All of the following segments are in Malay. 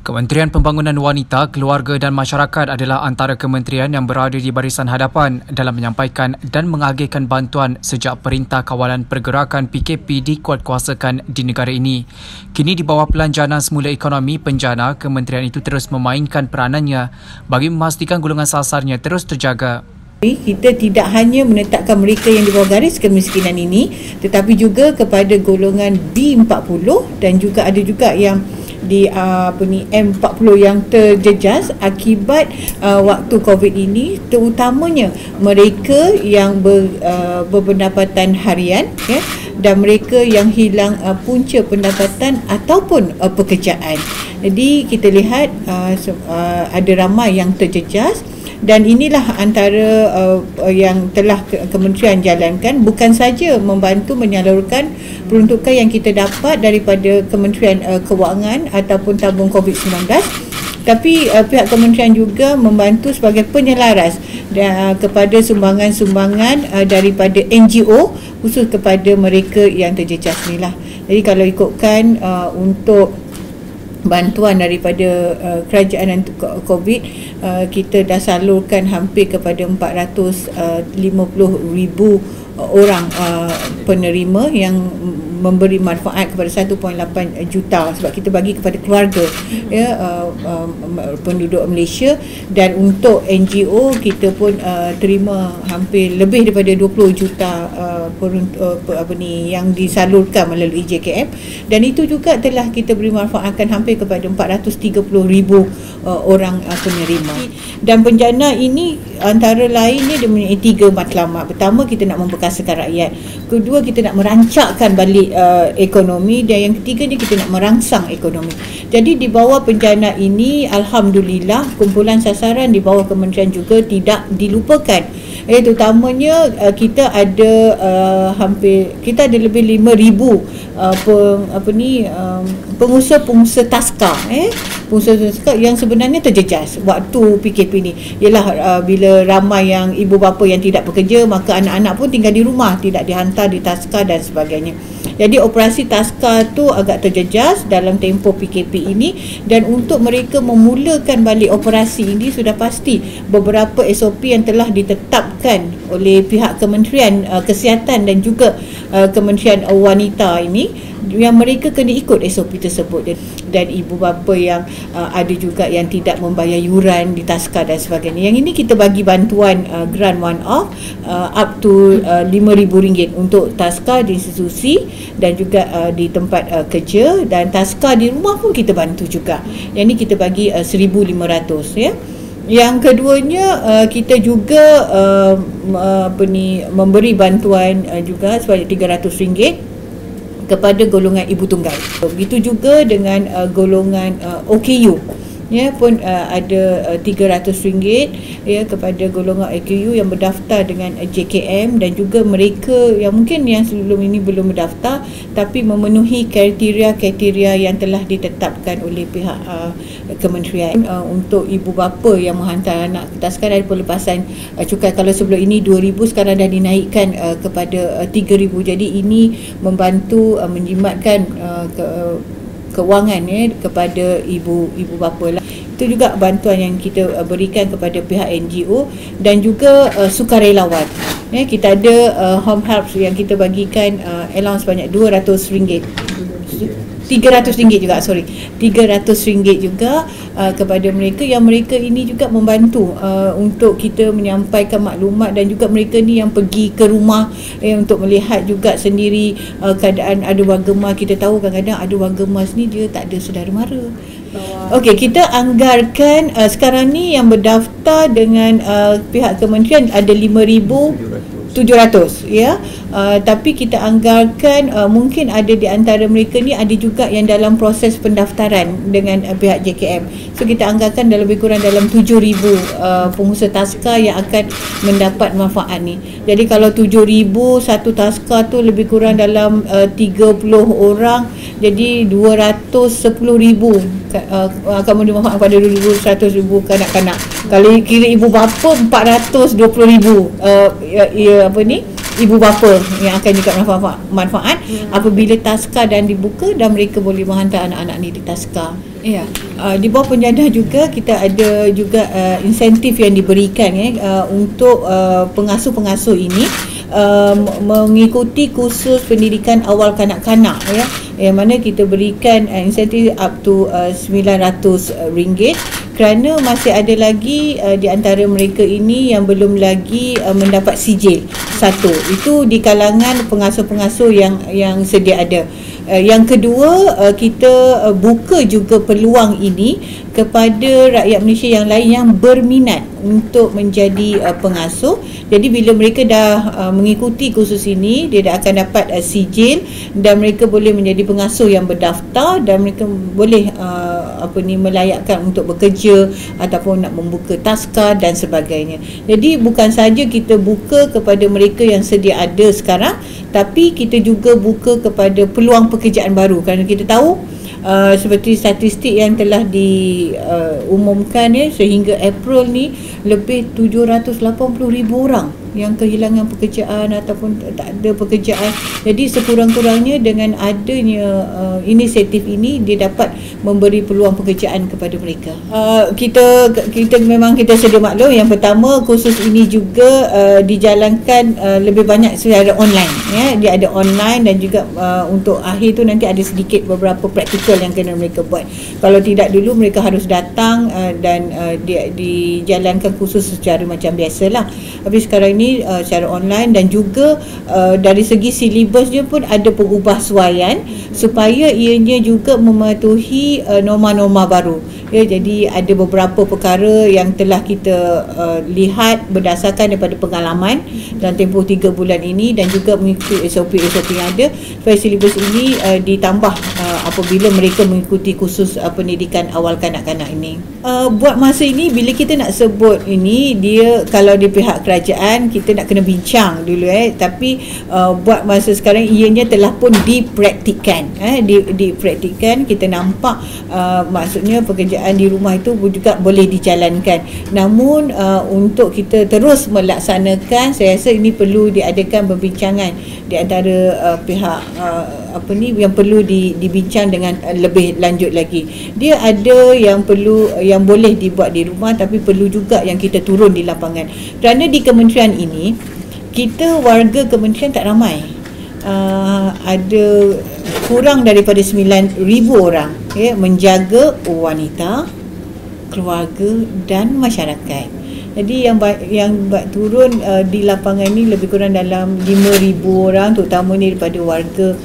Kementerian Pembangunan Wanita, Keluarga dan Masyarakat adalah antara kementerian yang berada di barisan hadapan dalam menyampaikan dan mengagihkan bantuan sejak Perintah Kawalan Pergerakan PKP dikuatkuasakan di negara ini. Kini di bawah Pelanjangan Semula Ekonomi Penjana, kementerian itu terus memainkan peranannya bagi memastikan golongan sasarnya terus terjaga. Kita tidak hanya menetapkan mereka yang di bawah garis kemiskinan ini, tetapi juga kepada golongan B40 dan juga ada juga yang di M40 yang terjejas akibat waktu COVID ini, terutamanya mereka yang berpendapatan harian dan mereka yang hilang punca pendapatan ataupun pekerjaan. Jadi kita lihat ada ramai yang terjejas. Dan inilah antara yang telah kementerian jalankan, bukan saja membantu menyalurkan peruntukan yang kita dapat daripada Kementerian Kewangan ataupun tabung COVID-19, tapi pihak kementerian juga membantu sebagai penyelaras kepada sumbangan-sumbangan daripada NGO khusus kepada mereka yang terjejas inilah. Jadi kalau ikutkan untuk bantuan daripada kerajaan COVID, kita dah salurkan hampir kepada 450,000 orang penerima yang memberi manfaat kepada 1.8 juta sebab kita bagi kepada keluarga penduduk Malaysia, dan untuk NGO kita pun terima hampir lebih daripada 20 juta yang disalurkan melalui JKM, dan itu juga telah kita beri manfaatkan hampir kepada 430,000 orang penerima. Dan penjana ini antara lainnya dia mempunyai 3 matlamat. Pertama, kita nak memperkasakan rakyat. Kedua, kita nak merancakkan balik ekonomi, dan yang ketiga ni kita nak merangsang ekonomi. Jadi di bawah penjana ini, alhamdulillah, kumpulan sasaran di bawah kementerian juga tidak dilupakan. Terutamanya kita ada kita ada lebih 5,000 pengusaha-pengusaha taska pengusaha-pengusaha yang sebenarnya terjejas waktu PKP ni. Ialah bila ramai yang ibu bapa yang tidak bekerja, maka anak-anak pun tinggal di rumah, tidak dihantar di taska dan sebagainya. Jadi operasi taska tu agak terjejas dalam tempoh PKP ini, dan untuk mereka memulakan balik operasi ini sudah pasti beberapa SOP yang telah ditetapkan oleh pihak Kementerian Kesihatan dan juga Kementerian Wanita ini, yang mereka kena ikut SOP tersebut. Dan ibu bapa yang ada juga yang tidak membayar yuran di taska dan sebagainya. Yang ini kita bagi bantuan grant one off up to RM5,000 untuk taska di institusi dan juga di tempat kerja, dan taska di rumah pun kita bantu juga. Yang ini kita bagi RM1,500 ya. Yang keduanya kita juga memberi bantuan juga sebanyak RM300 kepada golongan ibu tunggal. Begitu juga dengan golongan OKU pun ada RM300 kepada golongan OKU yang berdaftar dengan JKM, dan juga mereka yang mungkin yang sebelum ini belum berdaftar tapi memenuhi kriteria-kriteria yang telah ditetapkan oleh pihak kementerian. Untuk ibu bapa yang menghantar anak ke taska dari pelepasan cukai, kalau sebelum ini RM2,000, sekarang dah dinaikkan kepada RM3,000. Jadi ini membantu menjimatkan kewangan kepada ibu bapa lah. Itu juga bantuan yang kita berikan kepada pihak NGO dan juga sukarelawan. Kita ada home helps yang kita bagikan allowance sebanyak RM200, RM300 juga, RM300 juga kepada mereka, yang mereka ini juga membantu untuk kita menyampaikan maklumat, dan juga mereka ni yang pergi ke rumah untuk melihat juga sendiri keadaan ada warga mas. Kita tahu kadang-kadang ada warga mas ni dia tak ada saudara mara. Okey, kita anggarkan sekarang ni yang berdaftar dengan pihak kementerian ada 5,700 tapi kita anggarkan mungkin ada di antara mereka ni ada juga yang dalam proses pendaftaran dengan pihak JKM. So kita anggarkan lebih kurang dalam 7,000 pengusaha taska yang akan mendapat manfaat ni. Jadi kalau 7,000 satu taska tu lebih kurang dalam 30 orang, jadi 210,000 akan memberi manfaat kepada 200,000 kanak-kanak. Kalau kira ibu bapa 420,000 ibu bapa yang akan juga manfaat apabila taska dan dibuka, dan mereka boleh menghantar anak-anak ni di taska. Ya, di bawah penjadah juga kita ada juga insentif yang diberikan untuk pengasuh-pengasuh ini mengikuti kursus pendidikan awal kanak-kanak yang mana kita berikan insentif up to RM900 kerana masih ada lagi di antara mereka ini yang belum lagi mendapat sijil satu. Itu di kalangan pengasuh-pengasuh yang sedia ada. Yang kedua, kita buka juga peluang ini kepada rakyat Malaysia yang lain yang berminat untuk menjadi pengasuh. Jadi bila mereka dah mengikuti kursus ini, dia dah akan dapat sijil dan mereka boleh menjadi pengasuh yang berdaftar dan mereka boleh melayakkan untuk bekerja ataupun nak membuka taska dan sebagainya. Jadi bukan saja kita buka kepada mereka yang sedia ada sekarang, tapi kita juga buka kepada peluang pekerjaan baru kerana kita tahu seperti statistik yang telah diumumkan sehingga April ni lebih 780,000 orang yang kehilangan pekerjaan ataupun tak ada pekerjaan. Jadi sekurang-kurangnya dengan adanya inisiatif ini, dia dapat memberi peluang pekerjaan kepada mereka. Kita memang kita sedia maklum, yang pertama kursus ini juga dijalankan lebih banyak secara online dia ada online dan juga untuk akhir tu nanti ada sedikit beberapa praktikal yang kena mereka buat. Kalau tidak dulu mereka harus datang dan dijalankan kursus secara macam biasalah. Tapi sekarang ini secara online dan juga dari segi silibusnya pun ada pengubahsuaian supaya ianya juga mematuhi norma-norma baru. Jadi ada beberapa perkara yang telah kita lihat berdasarkan daripada pengalaman dalam tempoh 3 bulan ini dan juga mengikuti SOP-SOP yang ada supaya silibus ini ditambah apabila mereka mengikuti kursus pendidikan awal kanak-kanak ini. Buat masa ini bila kita nak sebut ini, dia kalau di pihak kerajaan kita nak kena bincang dulu tapi buat masa sekarang ianya telah pun dipraktikkan dipraktikkan. Kita nampak maksudnya pekerjaan di rumah itu juga boleh dijalankan. Namun untuk kita terus melaksanakan, saya rasa ini perlu diadakan perbincangan di antara pihak yang perlu dibincang dengan lebih lanjut lagi. Dia ada yang perlu yang boleh dibuat di rumah, tapi perlu juga yang kita turun di lapangan. Kerana di kementerian ini kita warga kementerian tak ramai. Ada kurang daripada 9,000 orang menjaga wanita, keluarga dan masyarakat. Jadi yang turun di lapangan ni lebih kurang dalam 5,000 orang, terutama ni daripada warga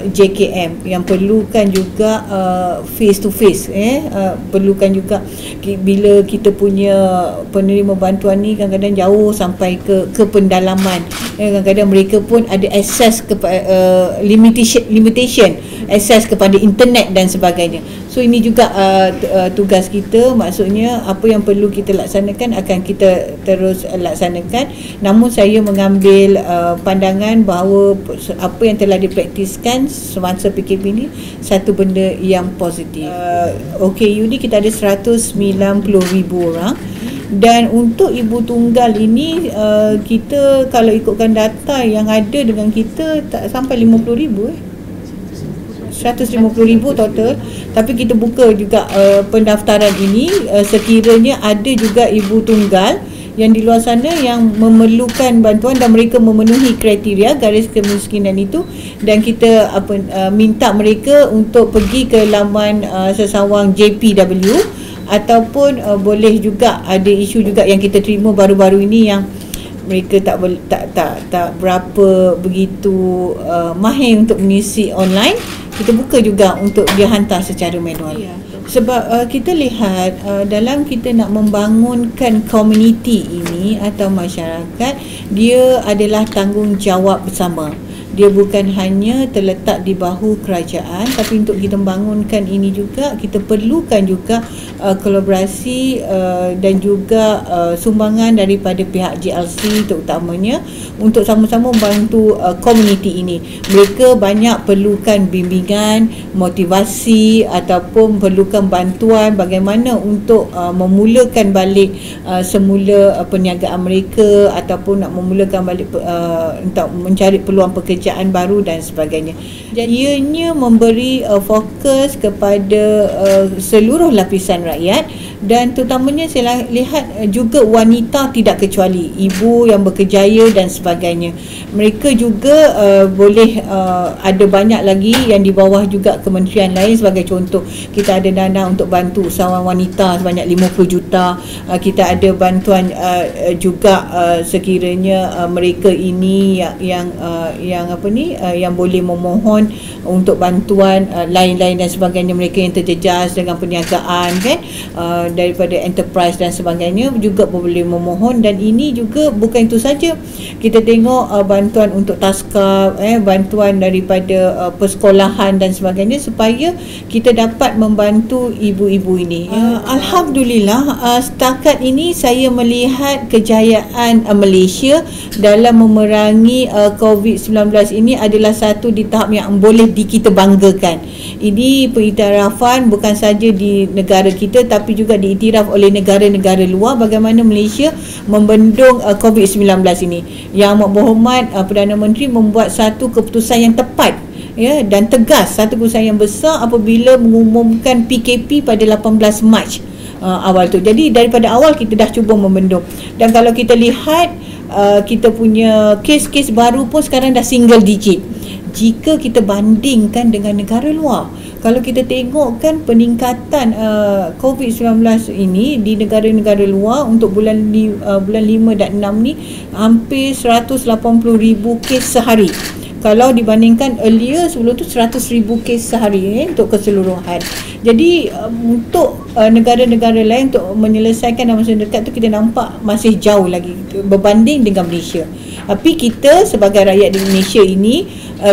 JKM yang perlukan juga face to face. Perlukan juga bila kita punya penerima bantuan ni kadang-kadang jauh sampai ke pendalaman. Kadang-kadang mereka pun ada akses kepada limitation akses kepada internet dan sebagainya. So ini juga tugas kita, maksudnya apa yang perlu kita laksanakan akan kita terus laksanakan. Namun saya mengambil pandangan bahawa apa yang telah dipraktiskan semasa PKP ini satu benda yang positif. OKU ni kita ada 190,000 orang. Dan untuk ibu tunggal ini kita kalau ikutkan data yang ada dengan kita tak sampai 50,000 150,000 total. Tapi kita buka juga pendaftaran ini sekiranya ada juga ibu tunggal yang di luar sana yang memerlukan bantuan dan mereka memenuhi kriteria garis kemiskinan itu, dan kita minta mereka untuk pergi ke laman sesawang JPW ataupun boleh juga ada isu juga yang kita terima baru-baru ini yang mereka tak berapa begitu mahir untuk mengisi online. Kita buka juga untuk dia hantar secara manual. Sebab kita lihat dalam kita nak membangunkan komuniti ini atau masyarakat, dia adalah tanggungjawab bersama. Dia bukan hanya terletak di bahu kerajaan, tapi untuk kita membangunkan ini juga kita perlukan juga kolaborasi dan juga sumbangan daripada pihak JLC terutamanya untuk sama-sama membantu komuniti ini. Mereka banyak perlukan bimbingan, motivasi ataupun perlukan bantuan bagaimana untuk memulakan balik semula perniagaan mereka ataupun nak memulakan balik untuk mencari peluang pekerjaan pekerjaan baru dan sebagainya. Jadi ianya memberi fokus kepada seluruh lapisan rakyat, dan terutamanya saya lihat juga wanita tidak kecuali, ibu yang berkerjaya dan sebagainya. Mereka juga boleh ada banyak lagi yang di bawah juga kementerian lain. Sebagai contoh, kita ada dana untuk bantu usahawan wanita sebanyak 50 juta. Kita ada bantuan juga sekiranya mereka ini yang boleh memohon untuk bantuan lain-lain dan sebagainya, mereka yang terjejas dengan perniagaan kan, daripada enterprise dan sebagainya juga boleh memohon. Dan ini juga bukan itu saja, kita tengok bantuan untuk taskab, bantuan daripada persekolahan dan sebagainya, supaya kita dapat membantu ibu-ibu ini. Alhamdulillah, setakat ini saya melihat kejayaan Malaysia dalam memerangi COVID-19 ini adalah satu di tahap yang boleh kita banggakan. Ini pengiktirafan bukan saja di negara kita, tapi juga diiktiraf oleh negara-negara luar bagaimana Malaysia membendung COVID-19 ini. Yang Amat Berhormat Perdana Menteri membuat satu keputusan yang tepat, ya, dan tegas, satu keputusan yang besar apabila mengumumkan PKP pada 18 Mac awal tu. Jadi daripada awal kita dah cuba membendung, dan kalau kita lihat kita punya kes-kes baru pun sekarang dah single digit. Jika kita bandingkan dengan negara luar, kalau kita tengok kan peningkatan COVID-19 ini di negara-negara luar untuk bulan 5 dan 6 ni hampir 180,000 kes sehari. Kalau dibandingkan earlier sebelum tu 100,000 kes sehari untuk keseluruhan. Jadi untuk negara-negara lain untuk menyelesaikan dalam masa dekat tu kita nampak masih jauh lagi berbanding dengan Malaysia. Tapi kita sebagai rakyat di Malaysia ini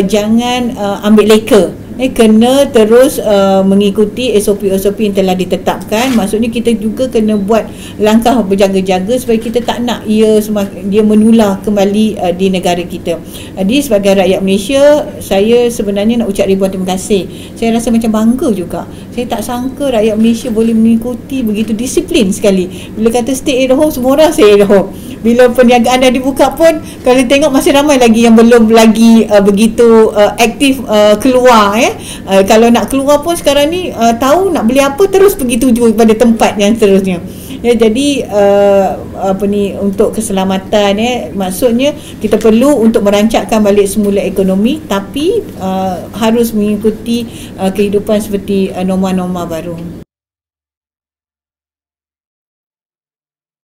jangan ambil leka. Kena terus mengikuti SOP-SOP yang telah ditetapkan. Maksudnya kita juga kena buat langkah berjaga-jaga supaya kita tak nak dia menular kembali di negara kita. Jadi sebagai rakyat Malaysia, saya sebenarnya nak ucap ribuan terima kasih. Saya rasa macam bangga juga. Saya tak sangka rakyat Malaysia boleh mengikuti begitu disiplin sekali. Bila kata stay at home, semua orang stay at home. Bila perniagaan dah dibuka pun, kalau tengok masih ramai lagi yang belum lagi begitu aktif keluar. Kalau nak keluar pun sekarang ni tahu nak beli apa terus pergi tuju pada tempat yang seterusnya. Jadi untuk keselamatan, maksudnya kita perlu untuk merancangkan balik semula ekonomi, tapi harus mengikuti kehidupan seperti norma-norma baru.